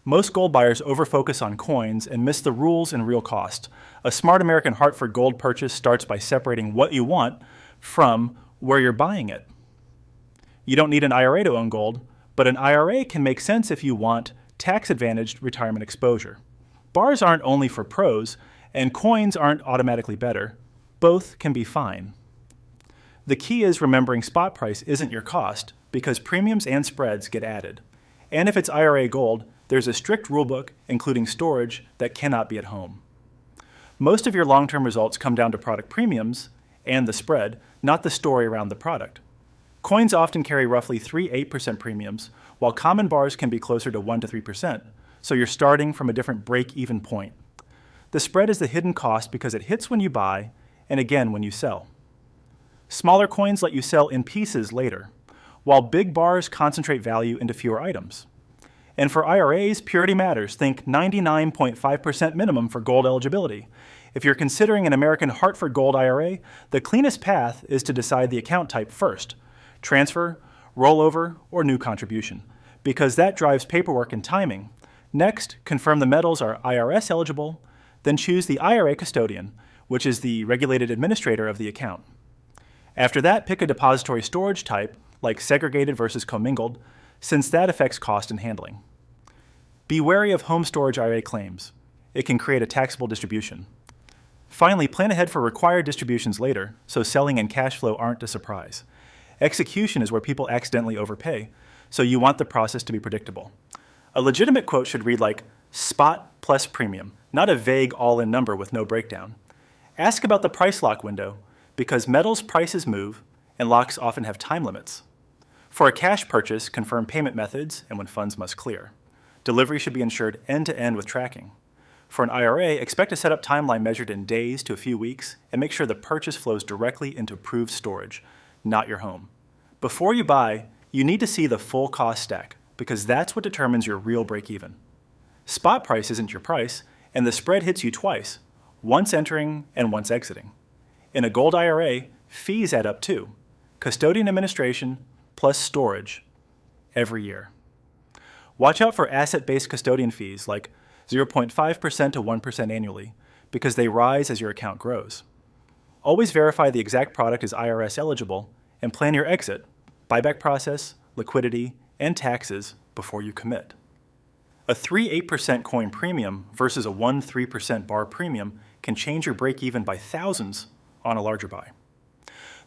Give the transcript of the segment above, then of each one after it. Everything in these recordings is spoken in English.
Most gold buyers overfocus on coins and miss the rules and real cost. A smart American Hartford gold purchase starts by separating what you want from where you're buying it. You don't need an IRA to own gold, but an IRA can make sense if you want tax-advantaged retirement exposure. Bars aren't only for pros, and coins aren't automatically better. Both can be fine. The key is remembering spot price isn't your cost, because premiums and spreads get added. And if it's IRA gold, there's a strict rulebook, including storage, that cannot be at home. Most of your long-term results come down to product premiums and the spread, not the story around the product. Coins often carry roughly 3–8% premiums, while common bars can be closer to 1 to 3%, so you're starting from a different break-even point. The spread is the hidden cost because it hits when you buy and again when you sell. Smaller coins let you sell in pieces later, while big bars concentrate value into fewer items. And for IRAs, purity matters. Think 99.5% minimum for gold eligibility. If you're considering an American Hartford Gold IRA, the cleanest path is to decide the account type first: transfer, rollover, or new contribution, because that drives paperwork and timing. Next, confirm the metals are IRS eligible, then choose the IRA custodian, which is the regulated administrator of the account. After that, pick a depository storage type, like segregated versus commingled, since that affects cost and handling. Be wary of home storage IRA claims. It can create a taxable distribution. Finally, plan ahead for required distributions later, so selling and cash flow aren't a surprise. Execution is where people accidentally overpay, so you want the process to be predictable. A legitimate quote should read like spot plus premium, not a vague all-in number with no breakdown. Ask about the price lock window, because metals prices move and locks often have time limits. For a cash purchase, confirm payment methods and when funds must clear. Delivery should be ensured end-to-end with tracking. For an IRA, expect a setup timeline measured in days to a few weeks, and make sure the purchase flows directly into approved storage, not your home. Before you buy, you need to see the full cost stack, because that's what determines your real break-even. Spot price isn't your price, and the spread hits you twice, once entering and once exiting. In a gold IRA, fees add up too: custodian administration plus storage every year. Watch out for asset-based custodian fees like 0.5% to 1% annually, because they rise as your account grows. Always verify the exact product is IRS eligible and plan your exit, buyback process, liquidity, and taxes before you commit. A 3–8% coin premium versus a 1–3% bar premium can change your break-even by thousands on a larger buy.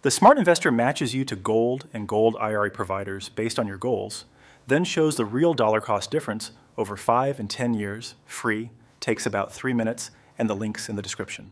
The smart investor matches you to gold and gold IRA providers based on your goals, then shows the real dollar cost difference over 5 and 10 years, free, takes about 3 minutes, and the link's in the description.